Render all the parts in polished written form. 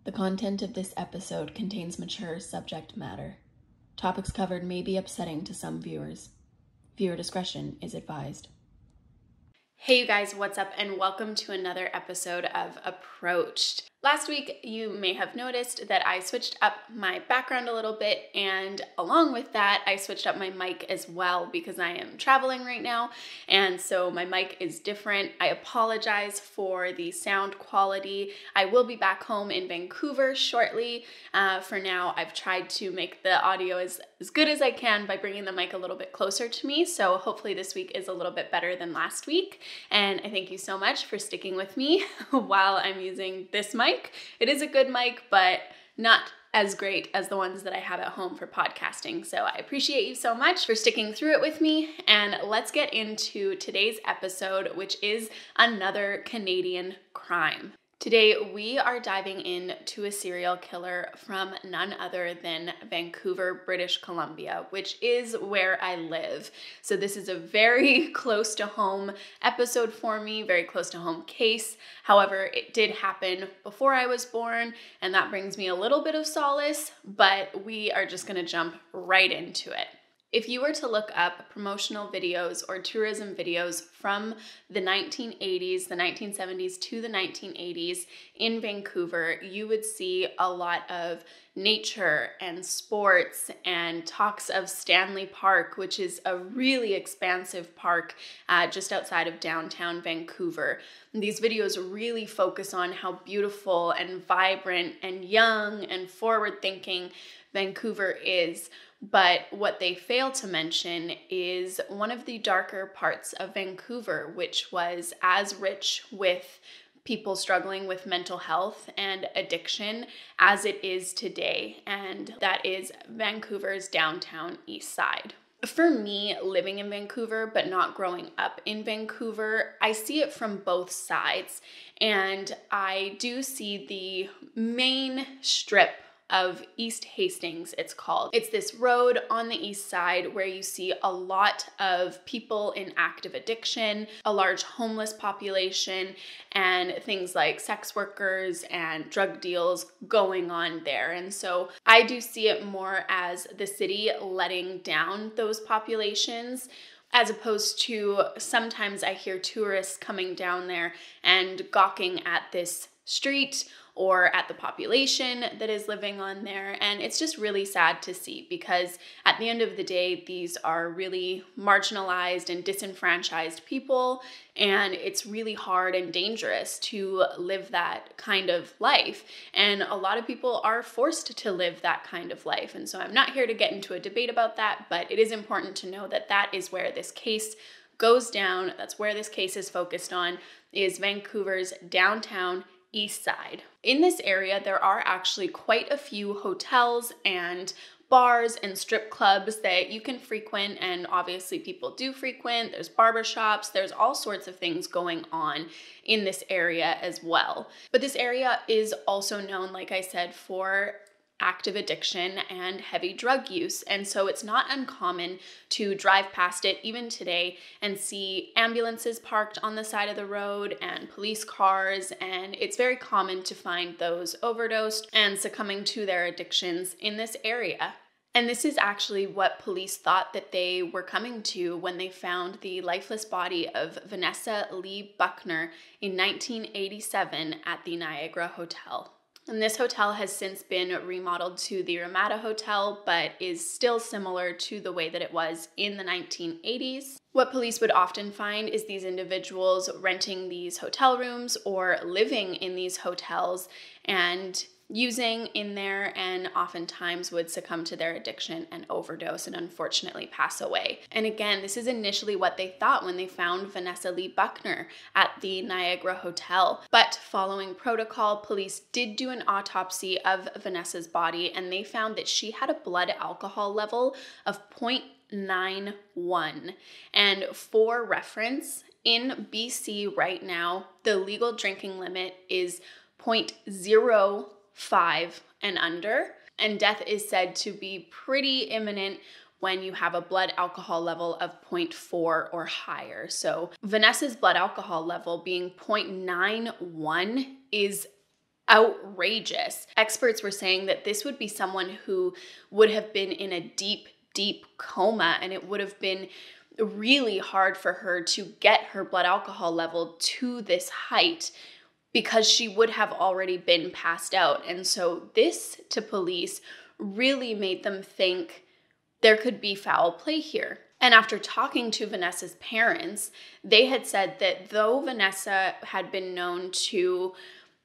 The content of this episode contains mature subject matter. Topics covered may be upsetting to some viewers. Viewer discretion is advised. Hey you guys, what's up? And welcome to another episode of Approached. Last week, you may have noticed that I switched up my background a little bit, and along with that, I switched up my mic as well because I am traveling right now, and so my mic is different. I apologize for the sound quality. I will be back home in Vancouver shortly. For now, I've tried to make the audio as good as I can by bringing the mic a little bit closer to me, so hopefully this week is a little bit better than last week, and I thank you so much for sticking with me while I'm using this mic. It is a good mic, but not as great as the ones that I have at home for podcasting. So I appreciate you so much for sticking through it with me. And let's get into today's episode, which is another Canadian crime. Today, we are diving into a serial killer from none other than Vancouver, British Columbia, which is where I live. So this is a very close to home episode for me, very close to home case. However, it did happen before I was born, and that brings me a little bit of solace, but we are just going to jump right into it. If you were to look up promotional videos or tourism videos from the 1980s, the 1970s to the 1980s in Vancouver, you would see a lot of nature and sports and talks of Stanley Park, which is a really expansive park just outside of downtown Vancouver. And these videos really focus on how beautiful and vibrant and young and forward-thinking Vancouver is. But what they fail to mention is one of the darker parts of Vancouver, which was as rich with people struggling with mental health and addiction as it is today, and that is Vancouver's downtown east side. For me, living in Vancouver, but not growing up in Vancouver, I see it from both sides, and I do see the main strip of East Hastings, it's called. It's this road on the east side where you see a lot of people in active addiction, a large homeless population, and things like sex workers and drug deals going on there. And so I do see it more as the city letting down those populations, as opposed to sometimes I hear tourists coming down there and gawking at this street or at the population that is living on there. And it's just really sad to see because at the end of the day, these are really marginalized and disenfranchised people. And it's really hard and dangerous to live that kind of life. And a lot of people are forced to live that kind of life. And so I'm not here to get into a debate about that, but it is important to know that that is where this case goes down. That's where this case is focused on, is Vancouver's downtown east side. In this area, there are actually quite a few hotels and bars and strip clubs that you can frequent, and obviously people do frequent. There's barbershops, there's all sorts of things going on in this area as well. But this area is also known, like I said, for active addiction and heavy drug use. And so it's not uncommon to drive past it even today and see ambulances parked on the side of the road and police cars. And it's very common to find those overdosed and succumbing to their addictions in this area. And this is actually what police thought that they were coming to when they found the lifeless body of Vanessa Lee Buckner in 1987 at the Niagara Hotel. And this hotel has since been remodeled to the Ramada Hotel, but is still similar to the way that it was in the 1980s. What police would often find is these individuals renting these hotel rooms or living in these hotels and using in there, and oftentimes would succumb to their addiction and overdose and unfortunately pass away. And again, this is initially what they thought when they found Vanessa Lee Buckner at the Niagara Hotel. But following protocol, police did do an autopsy of Vanessa's body, and they found that she had a blood alcohol level of 0.91. And for reference, in BC right now, the legal drinking limit is 0.05 and under, and death is said to be pretty imminent when you have a blood alcohol level of 0.4 or higher. So Vanessa's blood alcohol level being 0.91 is outrageous. Experts were saying that this would be someone who would have been in a deep, deep coma, and it would have been really hard for her to get her blood alcohol level to this height because she would have already been passed out. And so this, to police, really made them think there could be foul play here. And after talking to Vanessa's parents, they had said that though Vanessa had been known to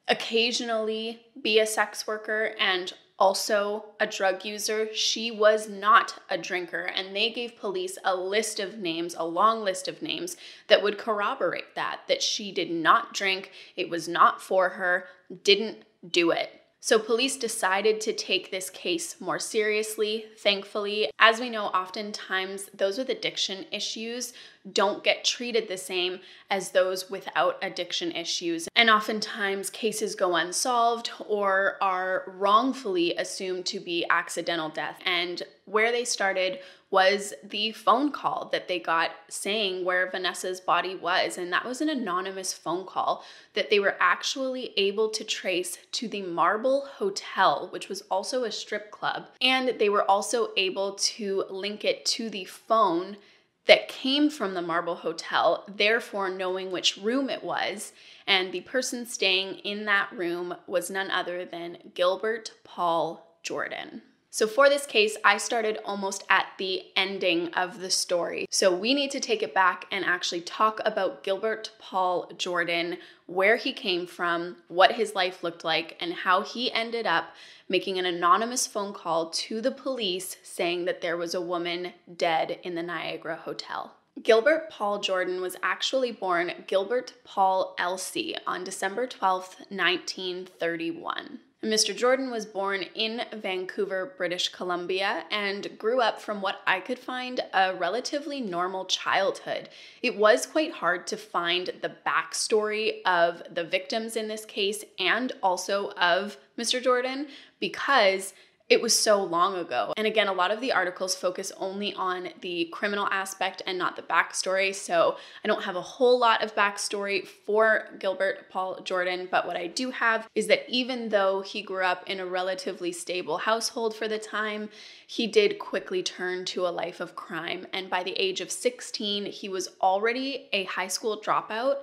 occasionally be a sex worker and also a drug user, she was not a drinker. And they gave police a list of names, a long list of names that would corroborate that she did not drink, it was not for her, didn't do it. So police decided to take this case more seriously, thankfully. As we know, oftentimes those with addiction issues don't get treated the same as those without addiction issues. And oftentimes cases go unsolved or are wrongfully assumed to be accidental death. And where they started was the phone call that they got saying where Vanessa's body was. And that was an anonymous phone call that they were actually able to trace to the Marble Hotel, which was also a strip club. And they were also able to link it to the phone that came from the Marble Hotel, therefore knowing which room it was. And the person staying in that room was none other than Gilbert Paul Jordan. So for this case, I started almost at the ending of the story. So we need to take it back and actually talk about Gilbert Paul Jordan, where he came from, what his life looked like, and how he ended up making an anonymous phone call to the police saying that there was a woman dead in the Niagara Hotel. Gilbert Paul Jordan was actually born Gilbert Paul Elsie on December 12th, 1931. Mr. Jordan was born in Vancouver, British Columbia, and grew up, from what I could find, a relatively normal childhood. It was quite hard to find the backstory of the victims in this case and also of Mr. Jordan because it was so long ago. And again, a lot of the articles focus only on the criminal aspect and not the backstory. So I don't have a whole lot of backstory for Gilbert Paul Jordan, but what I do have is that even though he grew up in a relatively stable household for the time, he did quickly turn to a life of crime. And by the age of 16, he was already a high school dropout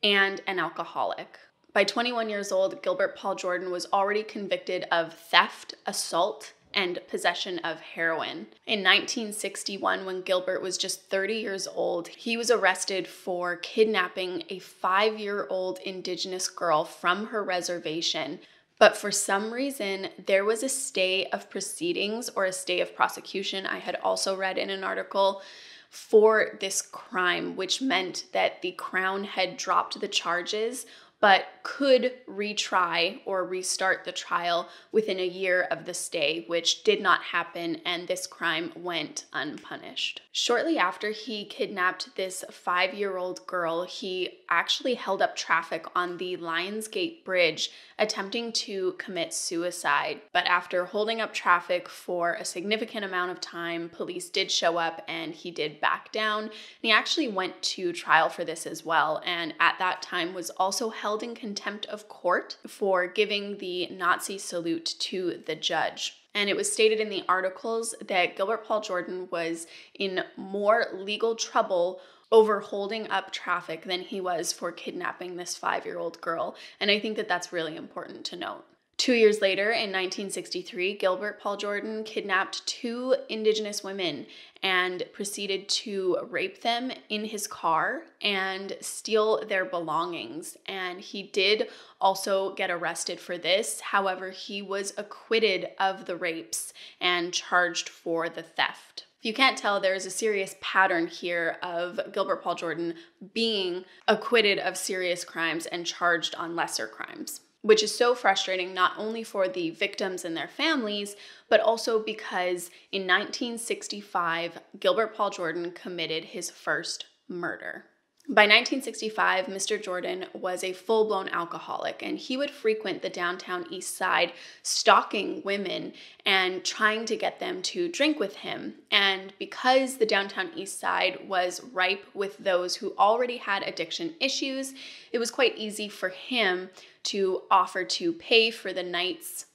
and an alcoholic. By 21 years old, Gilbert Paul Jordan was already convicted of theft, assault, and possession of heroin. In 1961, when Gilbert was just 30 years old, he was arrested for kidnapping a 5-year-old Indigenous girl from her reservation. But for some reason, there was a stay of proceedings or a stay of prosecution, I had also read in an article, for this crime, which meant that the Crown had dropped the charges but could retry or restart the trial within a year of the stay, which did not happen, and this crime went unpunished. Shortly after he kidnapped this 5-year-old girl, he actually held up traffic on the Lionsgate Bridge, attempting to commit suicide. But after holding up traffic for a significant amount of time, police did show up and he did back down. And he actually went to trial for this as well, and at that time was also held in contempt of court for giving the Nazi salute to the judge. And it was stated in the articles that Gilbert Paul Jordan was in more legal trouble over holding up traffic than he was for kidnapping this 5-year-old girl. And I think that that's really important to note. 2 years later, in 1963, Gilbert Paul Jordan kidnapped 2 Indigenous women and proceeded to rape them in his car and steal their belongings. And he did also get arrested for this. However, he was acquitted of the rapes and charged for the theft. If you can't tell, there is a serious pattern here of Gilbert Paul Jordan being acquitted of serious crimes and charged on lesser crimes, which is so frustrating not only for the victims and their families, but also because in 1965, Gilbert Paul Jordan committed his first murder. By 1965, Mr. Jordan was a full-blown alcoholic, and he would frequent the downtown East Side, stalking women and trying to get them to drink with him. And because the downtown East Side was ripe with those who already had addiction issues, it was quite easy for him to offer to pay for the night's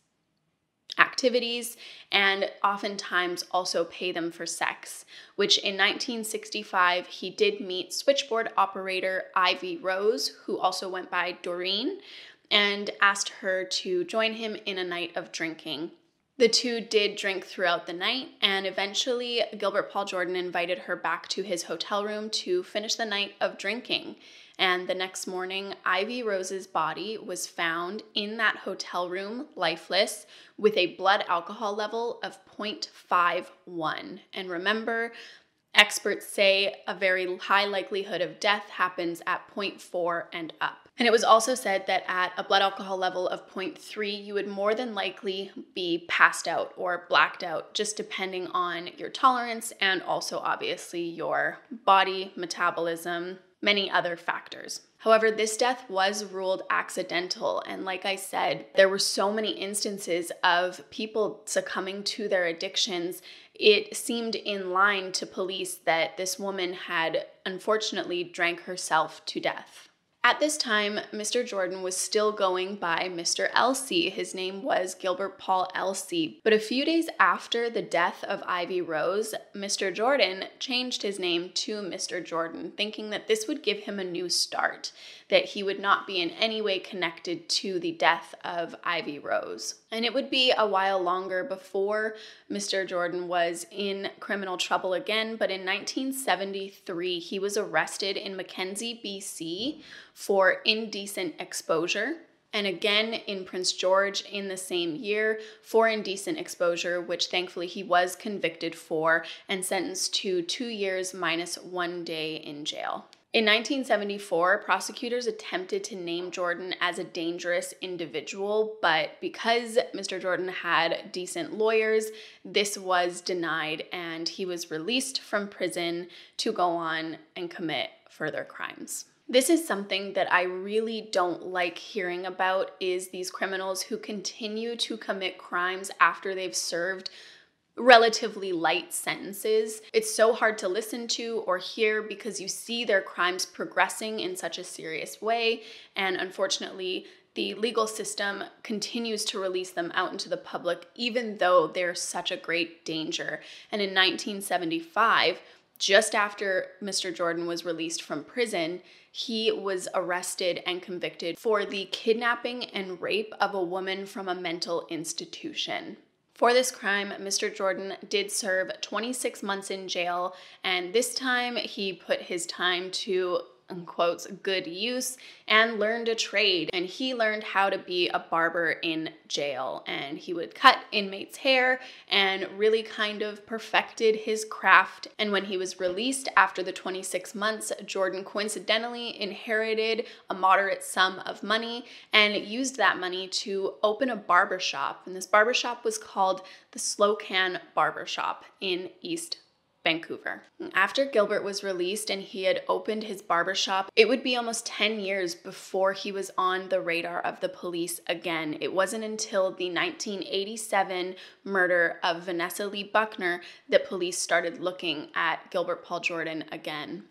activities and oftentimes also pay them for sex, which in 1965 he did meet switchboard operator Ivy Rose, who also went by Doreen, and asked her to join him in a night of drinking. The two did drink throughout the night, and eventually Gilbert Paul Jordan invited her back to his hotel room to finish the night of drinking. And the next morning, Ivy Rose's body was found in that hotel room, lifeless, with a blood alcohol level of 0.51. And remember, experts say a very high likelihood of death happens at 0.4 and up. And it was also said that at a blood alcohol level of 0.3, you would more than likely be passed out or blacked out, just depending on your tolerance and also obviously your body metabolism, many other factors. However, this death was ruled accidental. And like I said, there were so many instances of people succumbing to their addictions. It seemed in line to police that this woman had unfortunately drank herself to death. At this time, Mr. Jordan was still going by Mr. Elsey. His name was Gilbert Paul Elsey. But a few days after the death of Ivy Rose, Mr. Jordan changed his name to Mr. Jordan, thinking that this would give him a new start, that he would not be in any way connected to the death of Ivy Rose. And it would be a while longer before Mr. Jordan was in criminal trouble again, but in 1973, he was arrested in Mackenzie, BC for indecent exposure. And again in Prince George in the same year for indecent exposure, which thankfully he was convicted for and sentenced to 2 years minus 1 day in jail. In 1974, prosecutors attempted to name Jordan as a dangerous individual, but because Mr. Jordan had decent lawyers, this was denied and he was released from prison to go on and commit further crimes. This is something that I really don't like hearing about, is these criminals who continue to commit crimes after they've served relatively light sentences. It's so hard to listen to or hear because you see their crimes progressing in such a serious way, and unfortunately, the legal system continues to release them out into the public even though they're such a great danger. And in 1975, just after Mr. Jordan was released from prison, he was arrested and convicted for the kidnapping and rape of a woman from a mental institution. For this crime, Mr. Jordan did serve 26 months in jail, and this time he put his time to, in quotes, good use and learned a trade. And he learned how to be a barber in jail, and he would cut inmates' hair and really kind of perfected his craft. And when he was released after the 26 months, Jordan coincidentally inherited a moderate sum of money and used that money to open a barbershop. And this barbershop was called the Slow Can Barbershop in East Vancouver. After Gilbert was released and he had opened his barbershop, it would be almost 10 years before he was on the radar of the police again. It wasn't until the 1987 murder of Vanessa Lee Buckner that police started looking at Gilbert Paul Jordan again.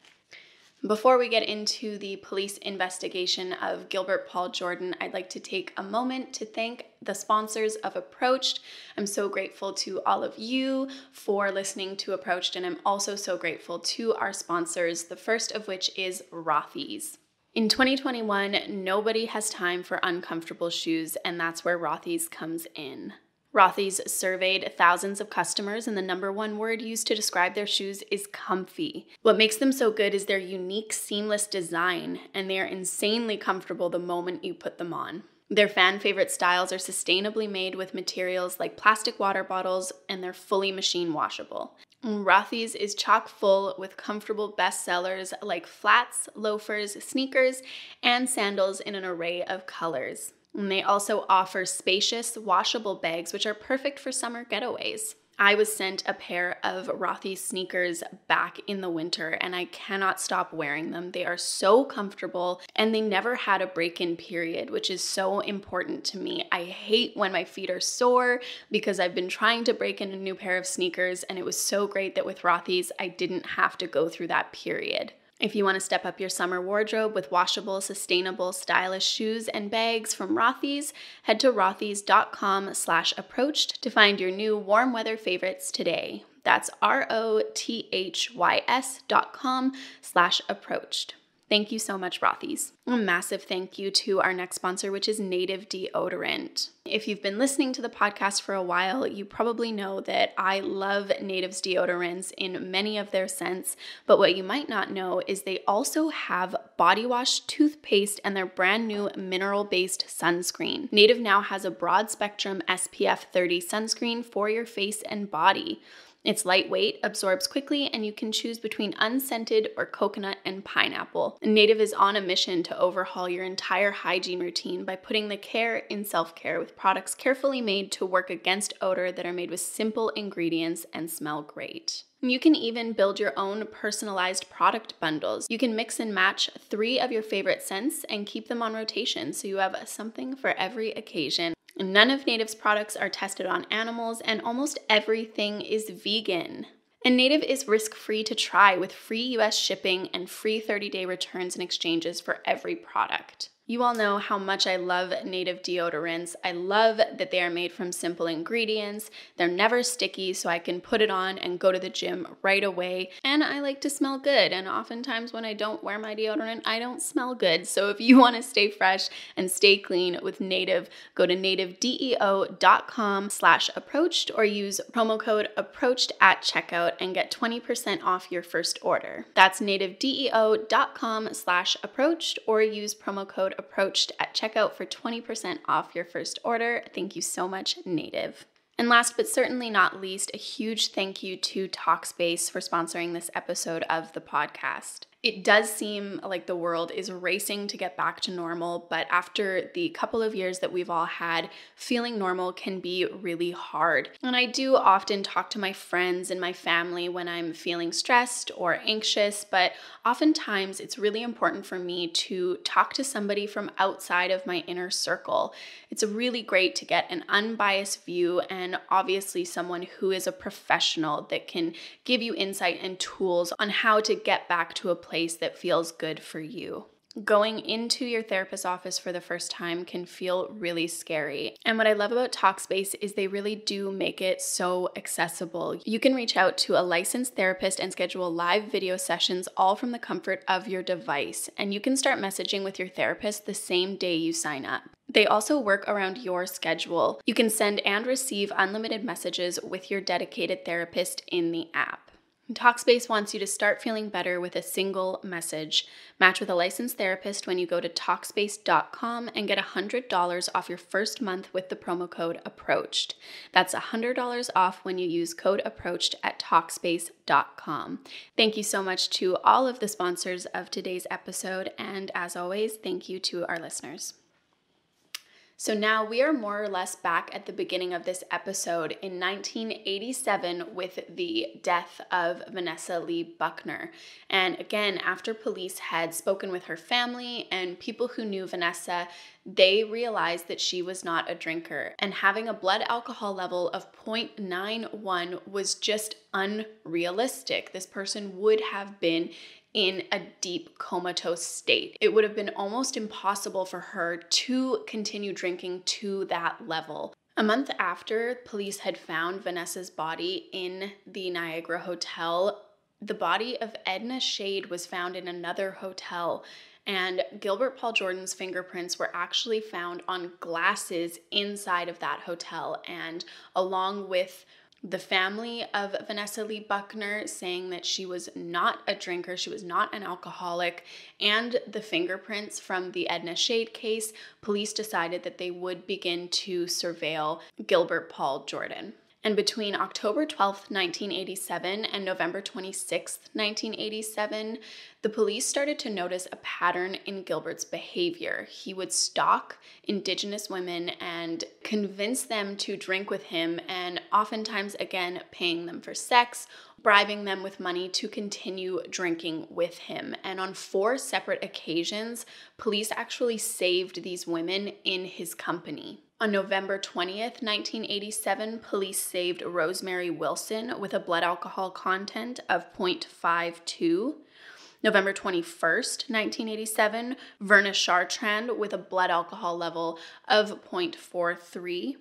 Before we get into the police investigation of Gilbert Paul Jordan, I'd like to take a moment to thank the sponsors of Approached. I'm so grateful to all of you for listening to Approached, and I'm also so grateful to our sponsors, the first of which is Rothy's. In 2021, nobody has time for uncomfortable shoes, and that's where Rothy's comes in. Rothy's surveyed thousands of customers, and the number one word used to describe their shoes is comfy. What makes them so good is their unique, seamless design, and they are insanely comfortable the moment you put them on. Their fan-favorite styles are sustainably made with materials like plastic water bottles, and they're fully machine washable. Rothy's is chock full with comfortable bestsellers like flats, loafers, sneakers, and sandals in an array of colors. And they also offer spacious, washable bags, which are perfect for summer getaways. I was sent a pair of Rothy's sneakers back in the winter, and I cannot stop wearing them. They are so comfortable, and they never had a break-in period, which is so important to me. I hate when my feet are sore because I've been trying to break in a new pair of sneakers, and it was so great that with Rothy's, I didn't have to go through that period. If you want to step up your summer wardrobe with washable, sustainable, stylish shoes and bags from Rothy's, head to rothys.com/approached to find your new warm weather favorites today. That's rothys.com/approached. Thank you so much, Rothy's. A massive thank you to our next sponsor, which is Native Deodorant. If you've been listening to the podcast for a while, you probably know that I love Native's deodorants in many of their scents, but what you might not know is they also have body wash, toothpaste, and their brand new mineral-based sunscreen. Native now has a broad spectrum SPF 30 sunscreen for your face and body. It's lightweight, absorbs quickly, and you can choose between unscented or coconut and pineapple. Native is on a mission to overhaul your entire hygiene routine by putting the care in self-care with products carefully made to work against odor that are made with simple ingredients and smell great. You can even build your own personalized product bundles. You can mix and match 3 of your favorite scents and keep them on rotation so you have something for every occasion. None of Native's products are tested on animals, and almost everything is vegan. And Native is risk-free to try with free US shipping and free 30-day returns and exchanges for every product. You all know how much I love Native deodorants. I love that they are made from simple ingredients. They're never sticky, so I can put it on and go to the gym right away. And I like to smell good, and oftentimes when I don't wear my deodorant, I don't smell good. So if you want to stay fresh and stay clean with Native, go to nativedeo.com/approached or use promo code approached at checkout and get 20% off your first order. That's nativedeo.com/approached or use promo code approached at checkout for 20% off your first order. Thank you so much, Native. And last but certainly not least, a huge thank you to Talkspace for sponsoring this episode of the podcast. It does seem like the world is racing to get back to normal, but after the couple of years that we've all had, feeling normal can be really hard. And I do often talk to my friends and my family when I'm feeling stressed or anxious, but oftentimes it's really important for me to talk to somebody from outside of my inner circle. It's really great to get an unbiased view and obviously someone who is a professional that can give you insight and tools on how to get back to a place that feels good for you. Going into your therapist's office for the first time can feel really scary. And what I love about Talkspace is they really do make it so accessible. You can reach out to a licensed therapist and schedule live video sessions all from the comfort of your device. And you can start messaging with your therapist the same day you sign up. They also work around your schedule. You can send and receive unlimited messages with your dedicated therapist in the app. Talkspace wants you to start feeling better with a single message. Match with a licensed therapist when you go to Talkspace.com and get $100 off your first month with the promo code approached. That's $100 off when you use code approached at Talkspace.com. Thank you so much to all of the sponsors of today's episode, and as always, thank you to our listeners. So now we are more or less back at the beginning of this episode in 1987 with the death of Vanessa Lee Buckner. And again, after police had spoken with her family and people who knew Vanessa, they realized that she was not a drinker. And having a blood alcohol level of 0.91 was just unrealistic. This person would have been in a deep comatose state. It would have been almost impossible for her to continue drinking to that level. A month after police had found Vanessa's body in the Niagara Hotel, the body of Edna Shade was found in another hotel, and Gilbert Paul Jordan's fingerprints were actually found on glasses inside of that hotel, and along with the family of Vanessa Lee Buckner saying that she was not a drinker, she was not an alcoholic, and the fingerprints from the Edna Shade case, police decided that they would begin to surveil Gilbert Paul Jordan. And between October 12th, 1987 and November 26th, 1987, the police started to notice a pattern in Gilbert's behavior. He would stalk Indigenous women and convince them to drink with him, and oftentimes, again, paying them for sex, bribing them with money to continue drinking with him. And on 4 separate occasions, police actually saved these women in his company. On November 20th, 1987, police saved Rosemary Wilson with a blood alcohol content of 0.52. November 21st, 1987, Verna Chartrand with a blood alcohol level of 0.43.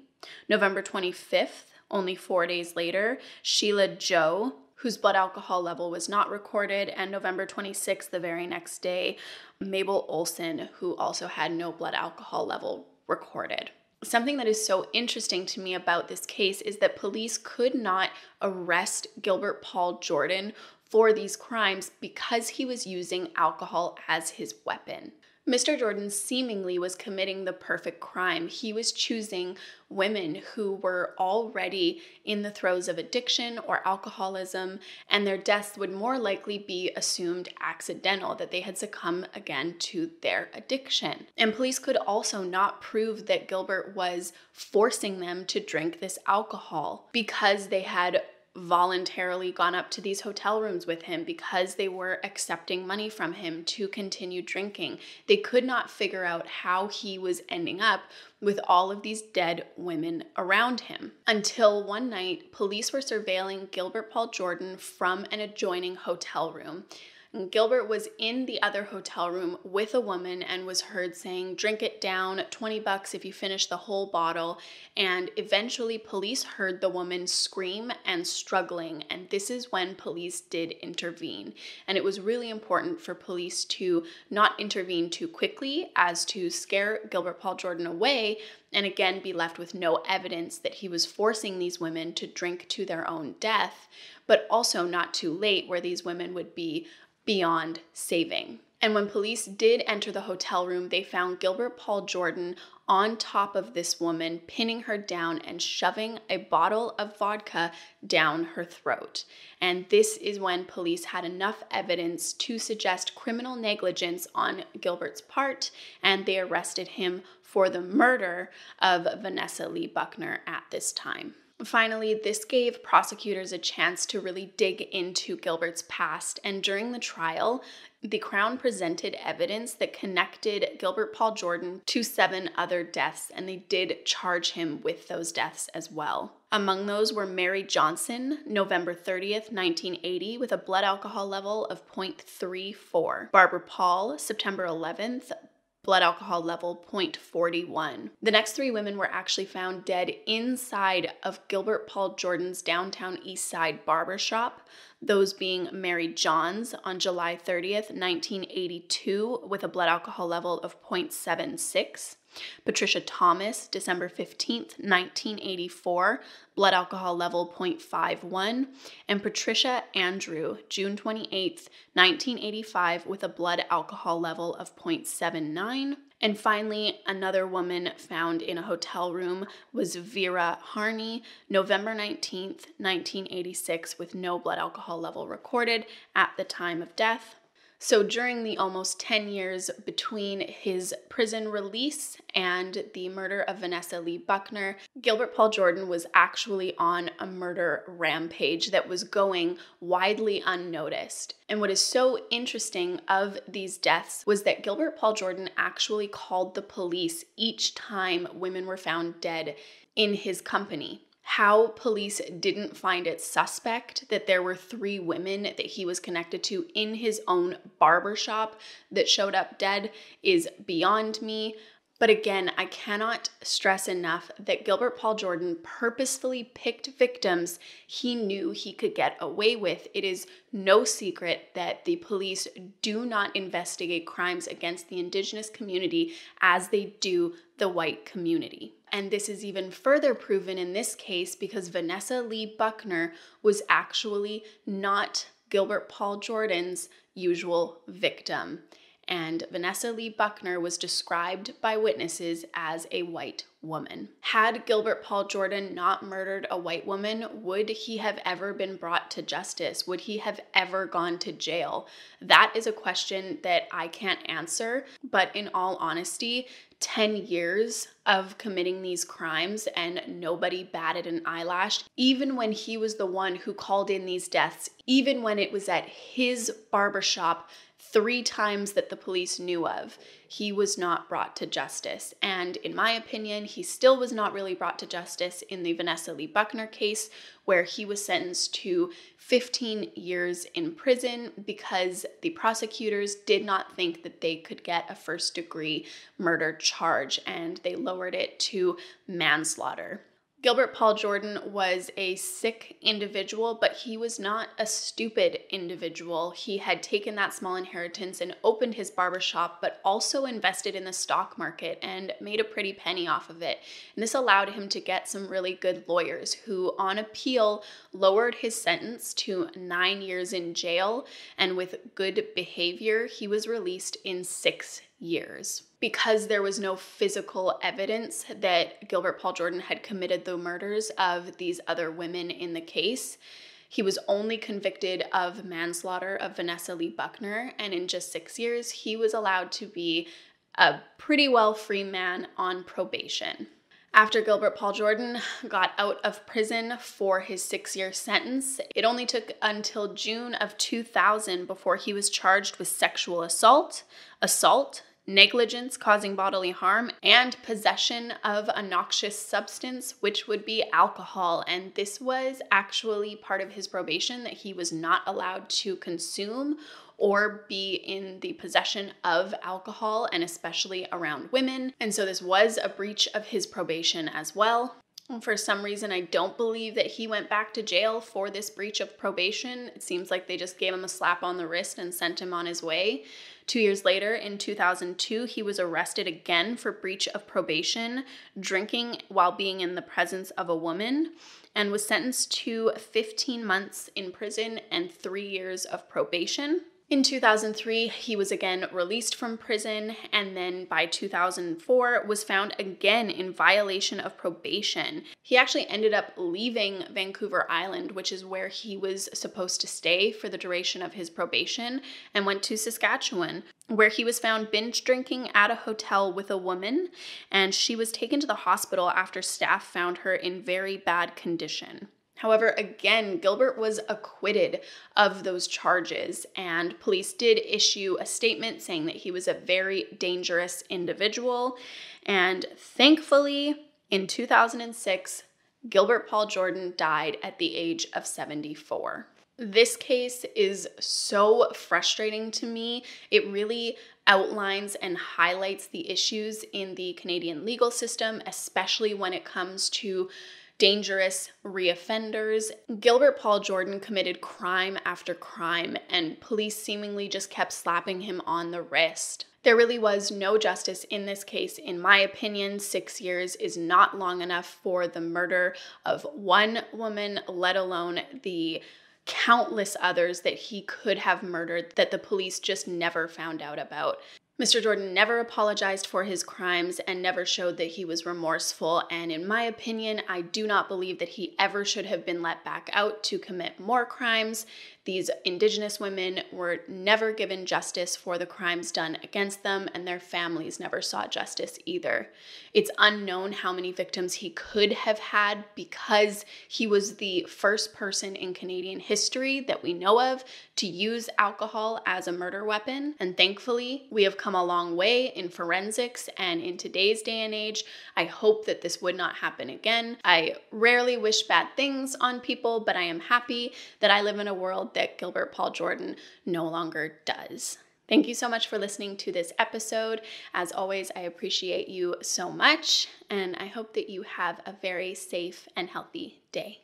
November 25th, only 4 days later, Sheila Joe, whose blood alcohol level was not recorded, and November 26th, the very next day, Mabel Olson, who also had no blood alcohol level recorded. Something that is so interesting to me about this case is that police could not arrest Gilbert Paul Jordan for these crimes because he was using alcohol as his weapon. Mr. Jordan seemingly was committing the perfect crime. He was choosing women who were already in the throes of addiction or alcoholism, and their deaths would more likely be assumed accidental, that they had succumbed again to their addiction. And police could also not prove that Gilbert was forcing them to drink this alcohol because they had voluntarily gone up to these hotel rooms with him, because they were accepting money from him to continue drinking. They could not figure out how he was ending up with all of these dead women around him. Until one night, police were surveilling Gilbert Paul Jordan from an adjoining hotel room. And Gilbert was in the other hotel room with a woman and was heard saying, "Drink it down, $20 if you finish the whole bottle." And eventually police heard the woman scream and struggling. And this is when police did intervene. And it was really important for police to not intervene too quickly as to scare Gilbert Paul Jordan away and again be left with no evidence that he was forcing these women to drink to their own death, but also not too late where these women would be beyond saving. And when police did enter the hotel room, they found Gilbert Paul Jordan on top of this woman, pinning her down and shoving a bottle of vodka down her throat. And this is when police had enough evidence to suggest criminal negligence on Gilbert's part, and they arrested him for the murder of Vanessa Lee Buckner at this time. Finally, this gave prosecutors a chance to really dig into Gilbert's past, and during the trial, the Crown presented evidence that connected Gilbert Paul Jordan to 7 other deaths, and they did charge him with those deaths as well. Among those were Mary Johnson, November 30th, 1980, with a blood alcohol level of 0.34. Barbara Paul, September 11th, blood alcohol level 0.41. The next 3 women were actually found dead inside of Gilbert Paul Jordan's downtown East Side barbershop, those being Mary Johns on July 30th, 1982, with a blood alcohol level of 0.76. Patricia Thomas, December 15th, 1984, blood alcohol level 0.51, and Patricia Andrew, June 28th, 1985, with a blood alcohol level of 0.79. And finally, another woman found in a hotel room was Vera Harney, November 19th, 1986, with no blood alcohol level recorded at the time of death. So during the almost 10 years between his prison release and the murder of Vanessa Lee Buckner, Gilbert Paul Jordan was actually on a murder rampage that was going widely unnoticed. And what is so interesting of these deaths was that Gilbert Paul Jordan actually called the police each time women were found dead in his company. How police didn't find it suspect that there were 3 women that he was connected to in his own barbershop that showed up dead is beyond me. But again, I cannot stress enough that Gilbert Paul Jordan purposefully picked victims he knew he could get away with. It is no secret that the police do not investigate crimes against the Indigenous community as they do the white community. And this is even further proven in this case because Vanessa Lee Buckner was actually not Gilbert Paul Jordan's usual victim. and Vanessa Lee Buckner was described by witnesses as a white woman. Had Gilbert Paul Jordan not murdered a white woman, would he have ever been brought to justice? Would he have ever gone to jail? That is a question that I can't answer, but in all honesty, 10 years of committing these crimes and nobody batted an eyelash, even when he was the one who called in these deaths, even when it was at his barbershop 3 times that the police knew of, he was not brought to justice. And in my opinion, he still was not really brought to justice in the Vanessa Lee Buckner case, where he was sentenced to 15 years in prison because the prosecutors did not think that they could get a first-degree murder charge, and they lowered it to manslaughter. Gilbert Paul Jordan was a sick individual, but he was not a stupid individual. He had taken that small inheritance and opened his barbershop, but also invested in the stock market and made a pretty penny off of it. And this allowed him to get some really good lawyers who, on appeal, lowered his sentence to 9 years in jail. And with good behavior, he was released in 6 years. Because there was no physical evidence that Gilbert Paul Jordan had committed the murders of these other women in the case, he was only convicted of manslaughter of Vanessa Lee Buckner, and in just 6 years, he was allowed to be a pretty well free man on probation. After Gilbert Paul Jordan got out of prison for his 6-year sentence, it only took until June of 2000 before he was charged with sexual assault, negligence causing bodily harm, and possession of a noxious substance, which would be alcohol. And this was actually part of his probation, that he was not allowed to consume or be in the possession of alcohol, and especially around women. And so this was a breach of his probation as well. For some reason, I don't believe that he went back to jail for this breach of probation. It seems like they just gave him a slap on the wrist and sent him on his way. 2 years later, in 2002, he was arrested again for breach of probation, drinking while being in the presence of a woman, and was sentenced to 15 months in prison and 3 years of probation. In 2003, he was again released from prison, and then by 2004 was found again in violation of probation. He actually ended up leaving Vancouver Island, which is where he was supposed to stay for the duration of his probation, and went to Saskatchewan, where he was found binge drinking at a hotel with a woman, and she was taken to the hospital after staff found her in very bad condition. However, again, Gilbert was acquitted of those charges, and police did issue a statement saying that he was a very dangerous individual. And thankfully, in 2006, Gilbert Paul Jordan died at the age of 74. This case is so frustrating to me. It really outlines and highlights the issues in the Canadian legal system, especially when it comes to dangerous reoffenders. Gilbert Paul Jordan committed crime after crime, and police seemingly just kept slapping him on the wrist. There really was no justice in this case. In my opinion, 6 years is not long enough for the murder of one woman, let alone the countless others that he could have murdered that the police just never found out about. Mr. Jordan never apologized for his crimes and never showed that he was remorseful, and in my opinion, I do not believe that he ever should have been let back out to commit more crimes. These Indigenous women were never given justice for the crimes done against them, and their families never saw justice either. It's unknown how many victims he could have had because he was the first person in Canadian history that we know of to use alcohol as a murder weapon. And thankfully, we have come a long way in forensics, and in today's day and age, I hope that this would not happen again. I rarely wish bad things on people, but I am happy that I live in a world that Gilbert Paul Jordan no longer does. Thank you so much for listening to this episode. As always, I appreciate you so much, and I hope that you have a very safe and healthy day.